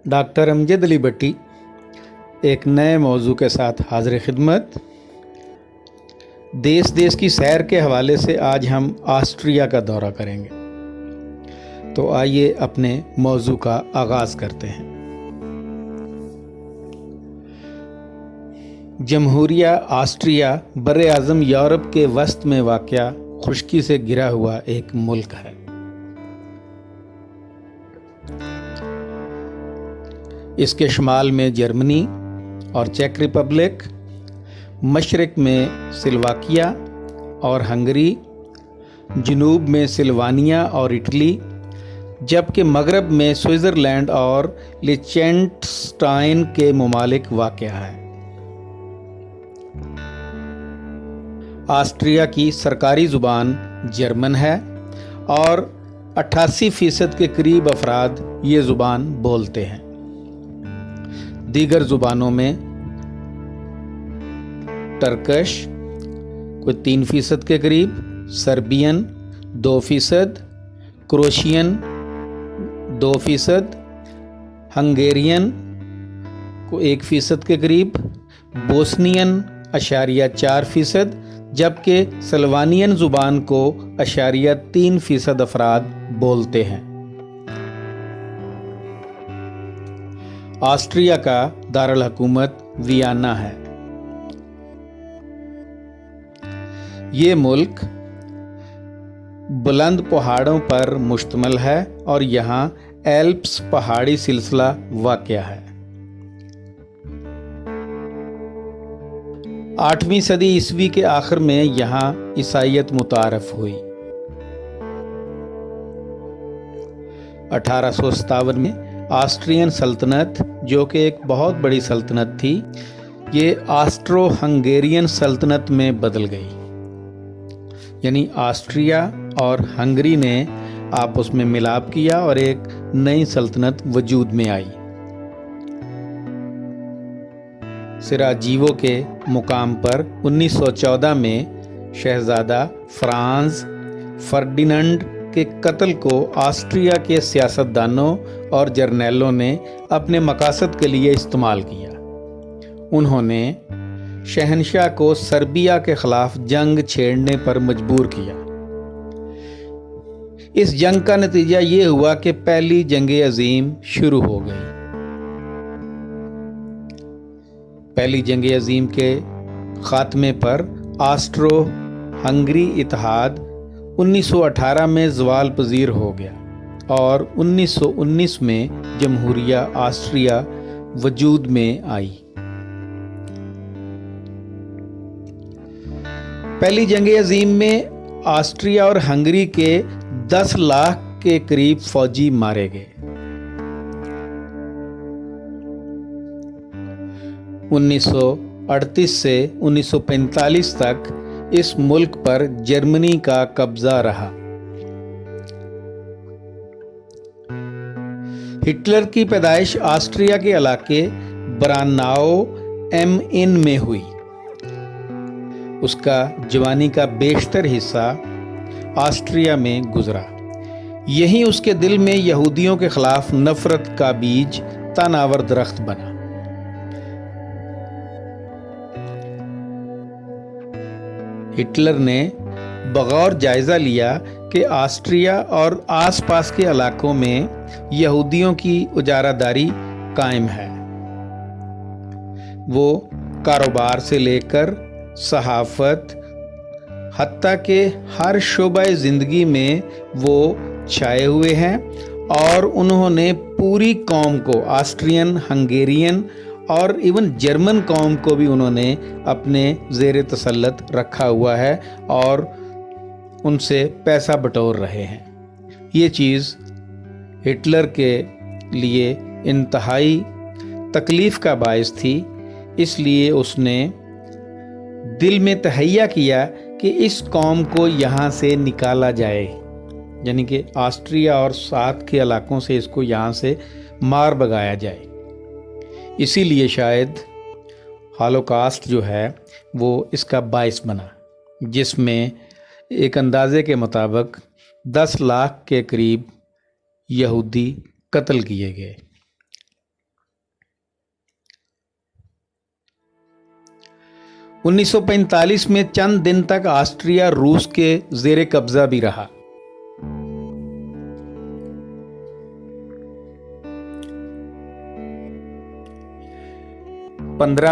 Doctor Amjad Ali भट्टी एक नए मौजू के साथ हाजिर खिदमत। देश की सैर के हवाले से आज हम ऑस्ट्रिया का दौरा करेंगे। तो आइए अपने मौजू का आगाज़ करते हैं। जमहूरिया ऑस्ट्रिया बरे आज़म यूरोप के वस्त में वाक़या खुश्की से घिरा हुआ एक मुल्क है। इसके शुमाल में जर्मनी और चेक रिपब्लिक, मशरक़ में स्लोवाकिया और हंगरी, जनूब में सिल्वानिया और इटली, जबकि मगरब में स्विट्ज़रलैंड और लिechtenstein के ममालिक वाक़या है। ऑस्ट्रिया की सरकारी ज़ुबान जर्मन है और 88% के करीब अफराद ये ज़ुबान बोलते हैं। दीगर ज़ुबानों में टर्किश कोई 3% के करीब, सर्बियन 2%, क्रोशियन 2%, हंगेरियन को 1% के करीब, बोस्नियन 0.4%, जबकि स्लोवानियन ज़ुबान को 0.3% अफराद बोलते हैं। ऑस्ट्रिया का दारुल हुकूमत वियना है। ये मुल्क बुलंद पहाड़ों पर मुश्तमिल है और यहाँ एल्प्स पहाड़ी सिलसिला वाक़या है। 8वीं सदी ईस्वी के आखिर में यहाँ ईसाईयत मुतारफ़ हुई। 1857 में ऑस्ट्रियन सल्तनत, जो कि एक बहुत बड़ी सल्तनत थी, ये ऑस्ट्रो हंगेरियन सल्तनत में बदल गई। यानी ऑस्ट्रिया और हंगरी ने आपस में मिलाप किया और एक नई सल्तनत वजूद में आई। सिराजीवो के मुकाम पर 1914 में शहजादा फ्रांज फर्डिनेंड के कत्ल को ऑस्ट्रिया के सियासतदानों और जर्नैलों ने अपने मकासद के लिए इस्तेमाल किया। उन्होंने शहंशाह को सर्बिया के ख़िलाफ़ जंग छेड़ने पर मजबूर किया। इस जंग का नतीजा ये हुआ कि पहली जंग अज़ीम शुरू हो गई। पहली जंग अज़ीम के ख़ात्मे पर ऑस्ट्रो हंगरी इत्तेहाद 1918 में ज़वाल पज़ीर हो गया और 1919 में जमहूरिया ऑस्ट्रिया वजूद में आई। पहली जंग अज़ीम में ऑस्ट्रिया और हंगरी के 10 लाख के करीब फौजी मारे गए। 1938 से 1945 तक इस मुल्क पर जर्मनी का कब्जा रहा। हिटलर की पैदाइश ऑस्ट्रिया के इलाके ब्रानाओ एम इन में हुई। उसका जवानी का बेशतर हिस्सा ऑस्ट्रिया में गुजरा। यही उसके दिल में यहूदियों के खिलाफ नफरत का बीज तनावर दरख्त बना। हिटलर ने बगौर जायज़ा लिया कि ऑस्ट्रिया और आसपास के इलाकों में यहूदियों की उजारादारी कायम है। वो कारोबार से लेकर सहाफ़त, हत्ता के हर शोबे ज़िंदगी में वो छाए हुए हैं और उन्होंने पूरी कौम को, ऑस्ट्रियन, हंगेरियन और इवन जर्मन कौम को भी उन्होंने अपने ज़ेर तसल्लुत रखा हुआ है और उनसे पैसा बटोर रहे हैं। ये चीज़ हिटलर के लिए इंतहाई तकलीफ़ का बायस थी। इसलिए उसने दिल में तहैया किया कि इस कौम को यहाँ से निकाला जाए, यानी कि ऑस्ट्रिया और साथ के इलाकों से इसको यहाँ से मार भगाया जाए। इसीलिए शायद ہالوکاسٹ جو ہے وہ اس کا باعث بنا، جس میں ایک اندازے کے مطابق 10 لاکھ کے قریب یہودی قتل کیے گئے۔ 1945 میں چند دن تک آسٹریا روس کے زیر قبضہ بھی رہا۔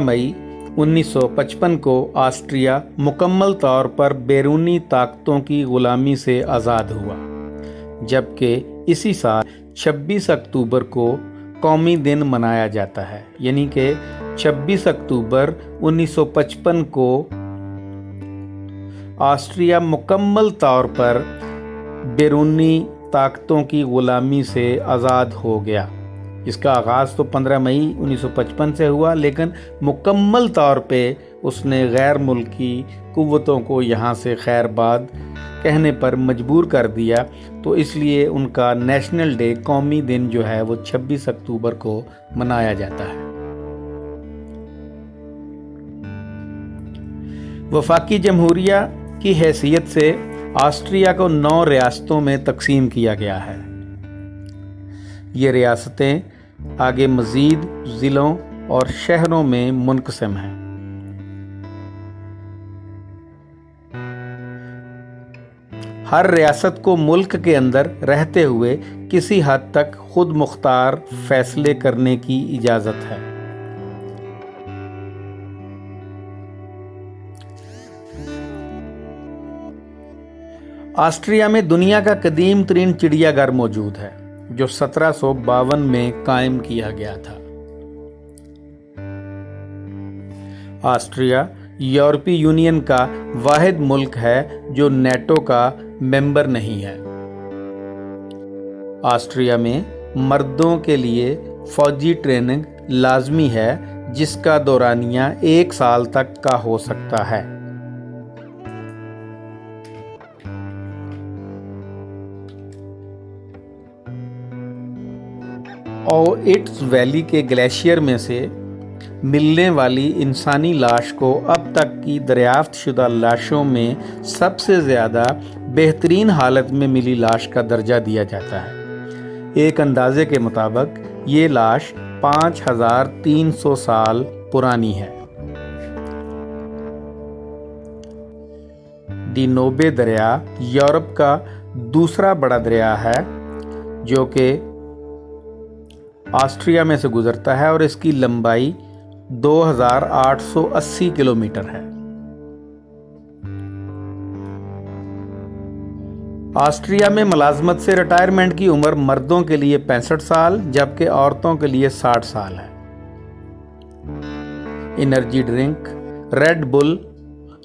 مئی 1955 کو آسٹریا مکمل طور پر بیرونی طاقتوں کی غلامی سے آزاد ہوا، جبکہ اسی سال 26 اکتوبر کو قومی دن منایا جاتا ہے، یعنی کہ 26 اکتوبر 1955 کو آسٹریا مکمل طور پر بیرونی طاقتوں کی غلامی سے آزاد ہو گیا۔ اس کا آغاز تو 15 مئی 1955 سے ہوا، لیکن مکمل طور پہ اس نے غیر ملکی قوتوں کو یہاں سے خیر باد کہنے پر مجبور کر دیا، تو اس لیے ان کا نیشنل ڈے، قومی دن جو ہے وہ 26 اکتوبر کو منایا جاتا ہے۔ وفاقی جمہوریہ کی حیثیت سے آسٹریا کو 9 ریاستوں میں تقسیم کیا گیا ہے۔ یہ ریاستیں آگے مزید ضلعوں اور شہروں میں منقسم ہیں۔ ہر ریاست کو ملک کے اندر رہتے ہوئے کسی حد تک خود مختار فیصلے کرنے کی اجازت ہے۔ آسٹریا میں دنیا کا قدیم ترین چڑیا گھر موجود ہے، جو 1752 میں قائم کیا گیا تھا۔ آسٹریا یورپی یونین کا واحد ملک ہے جو نیٹو کا ممبر نہیں ہے۔ آسٹریا میں مردوں کے لیے فوجی ٹریننگ لازمی ہے، جس کا دورانیہ 1 سال تک کا ہو سکتا ہے۔ اوئٹز ویلی کے گلیشیئر میں سے ملنے والی انسانی لاش کو اب تک کی دریافت شدہ لاشوں میں سب سے زیادہ بہترین حالت میں ملی لاش کا درجہ دیا جاتا ہے۔ ایک اندازے کے مطابق یہ لاش 5300 سال پرانی ہے۔ ڈینوبے دریا یورپ کا دوسرا بڑا دریا ہے جو کہ آسٹریا میں سے گزرتا ہے، اور اس کی لمبائی 2880 کلومیٹر ہے۔ آسٹریا میں ملازمت سے ریٹائرمنٹ کی عمر مردوں کے لیے 65 سال جبکہ عورتوں کے لیے 60 سال ہے۔ انرجی ڈرنک ریڈ بل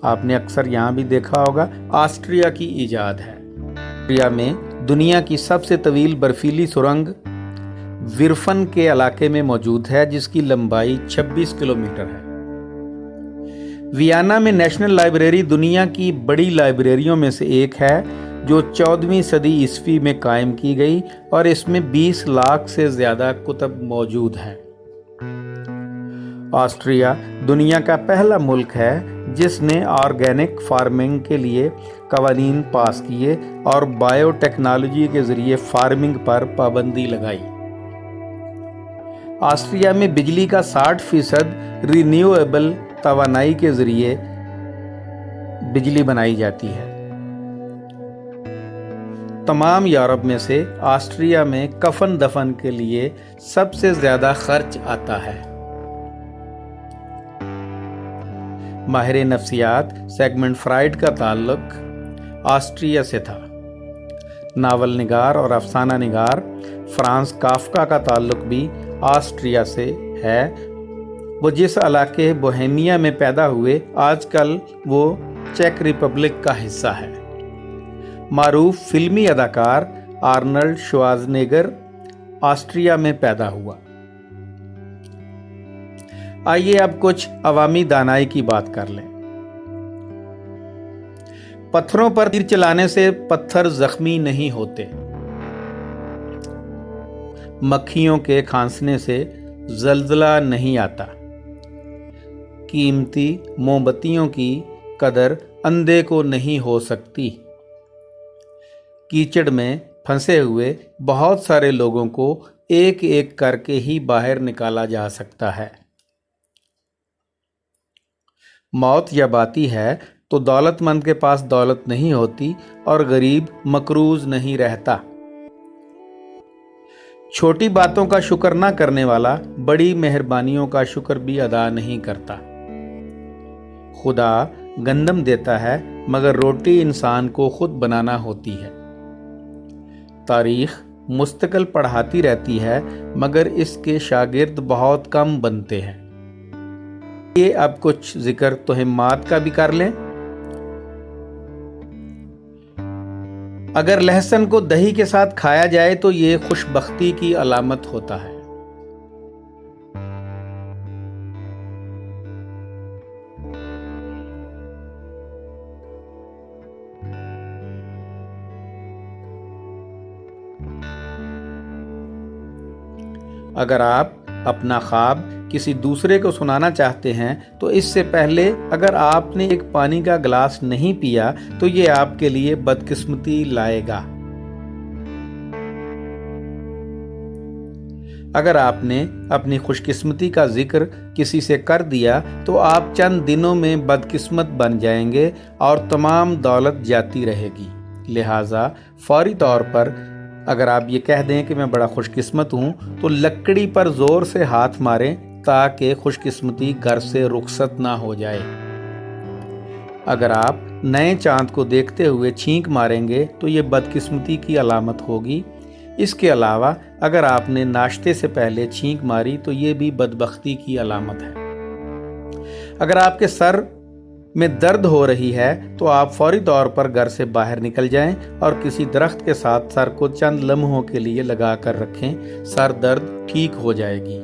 آپ نے اکثر یہاں بھی دیکھا ہوگا، آسٹریا کی ایجاد ہے۔ آسٹریا میں دنیا کی سب سے طویل برفیلی سرنگ ورفن کے علاقے میں موجود ہے، جس کی لمبائی 26 کلومیٹر ہے۔ ویانا میں نیشنل لائبریری دنیا کی بڑی لائبریریوں میں سے ایک ہے، جو 14ویں صدی عیسوی میں قائم کی گئی، اور اس میں 20 لاکھ سے زیادہ کتب موجود ہیں۔ آسٹریا دنیا کا پہلا ملک ہے جس نے آرگینک فارمنگ کے لیے قوانین پاس کیے اور بائیو ٹیکنالوجی کے ذریعے فارمنگ پر پابندی لگائی۔ آسٹریا میں بجلی کا 60% رینیویبل توانائی کے ذریعے بجلی بنائی جاتی ہے۔ تمام یورپ میں سے آسٹریا میں کفن دفن کے لیے سب سے زیادہ خرچ آتا ہے۔ ماہر نفسیات سیگمنڈ فرائڈ کا تعلق آسٹریا سے تھا۔ ناول نگار اور افسانہ نگار فرانس کافکا کا تعلق بھی آسٹریا سے ہے۔ وہ جس علاقے بوہیمیا میں پیدا ہوئے، آج کل وہ چیک ریپبلک کا حصہ ہے۔ معروف فلمی اداکار آرنلڈ شوازنیگر آسٹریا میں پیدا ہوا۔ آئیے اب کچھ عوامی دانائی کی بات کر لیں۔ پتھروں پر تیر چلانے سے پتھر زخمی نہیں ہوتے۔ مکھیوں کے کھانسنے سے زلزلہ نہیں آتا۔ कीमती मोमबत्तियों की कदर अंधे को नहीं हो सकती। कीचड़ में फंसे हुए बहुत सारे लोगों को एक एक करके ही बाहर निकाला जा सकता है। मौत जब आती है तो दौलतमंद के पास दौलत नहीं होती और गरीब मकरूज नहीं रहता। छोटी बातों का शुक्र ना करने वाला बड़ी मेहरबानियों का शुक्र भी अदा नहीं करता। खुदा गंदम देता है मगर रोटी इंसान को खुद बनाना होती है। तारीख मुस्तकिल पढ़ाती रहती है मगर इसके शागिर्द बहुत कम बनते हैं। ये अब कुछ जिक्र तोहिमात का भी कर लें। अगर लहसुन को दही के साथ खाया जाए तो ये खुशबख्ती की अलामत होता है। अगर आप अपना ख्वाब किसी दूसरे को सुनाना चाहते हैं तो इससे पहले अगर आपने एक पानी का गिलास नहीं पिया तो ये आपके लिए बदकिस्मती लाएगा। अगर आपने अपनी खुशकिस्मती का जिक्र किसी से कर दिया तो आप चंद दिनों में बदकिस्मत बन जाएंगे और तमाम दौलत जाती रहेगी। लिहाजा फौरी तौर पर अगर आप ये कह दें कि मैं बड़ा खुशकिस्मत हूँ तो लकड़ी पर ज़ोर से हाथ मारें ताकि खुशकिस्मती घर से रुखसत ना हो जाए। अगर आप नए चांद को देखते हुए छींक मारेंगे तो ये बदकिस्मती की अलामत होगी। इसके अलावा अगर आपने नाश्ते से पहले छींक मारी तो ये भी बदबख्ती की अलामत है। अगर आपके सर में दर्द हो रही है तो आप फौरी तौर पर घर से बाहर निकल जाएं और किसी दरख्त के साथ सर को चंद लम्हों के लिए लगा कर रखें, सर दर्द ठीक हो जाएगी।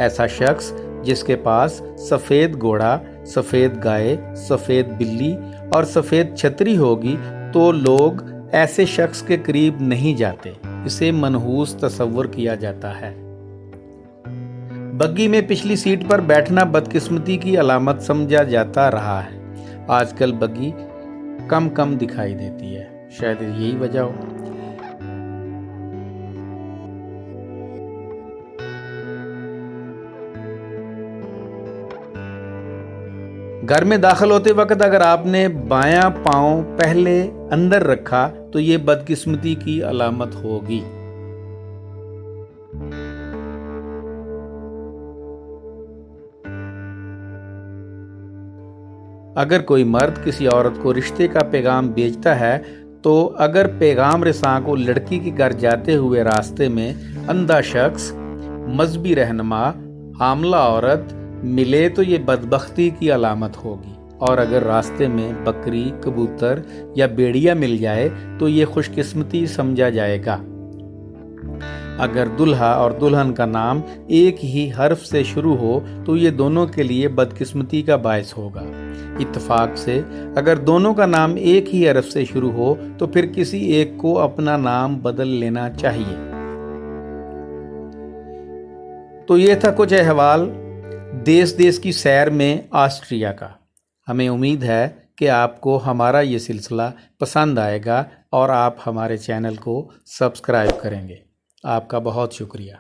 ऐसा शख्स जिसके पास सफ़ेद घोड़ा, सफ़ेद गाय, सफ़ेद बिल्ली और सफ़ेद छतरी होगी तो लोग ऐसे शख्स के करीब नहीं जाते। इसे मनहूस तस्वुर किया जाता है। बग्गी में पिछली सीट पर बैठना बदकिस्मती की अलामत समझा जाता रहा है। आजकल बग्गी कम कम दिखाई देती है, शायद यही वजह हो। घर में दाखिल होते वक्त अगर आपने बायां पांव पहले अंदर रखा तो ये बदकिस्मती की अलामत होगी। अगर कोई मर्द किसी औरत को रिश्ते का पैगाम भेजता है तो अगर पैगाम रिसां को लड़की के घर जाते हुए रास्ते में अंधा शख्स, मजहबी रहनुमा, हामला औरत मिले तो ये बदबख्ती की अलामत होगी। और अगर रास्ते में बकरी, कबूतर या भेड़िया मिल जाए तो ये खुशकिस्मती समझा जाएगा। अगर दुल्हा और दुल्हन का नाम एक ही हर्फ से शुरू हो तो ये दोनों के लिए बदकिस्मती का बायस होगा। इत्तेफाक से अगर दोनों का नाम एक ही हर्फ से शुरू हो तो फिर किसी एक को अपना नाम बदल लेना चाहिए। तो ये था कुछ अहवाल देश देश की सैर में ऑस्ट्रिया का। हमें उम्मीद है कि आपको हमारा ये सिलसिला पसंद आएगा और आप हमारे चैनल को सब्सक्राइब करेंगे। आपका बहुत शुक्रिया।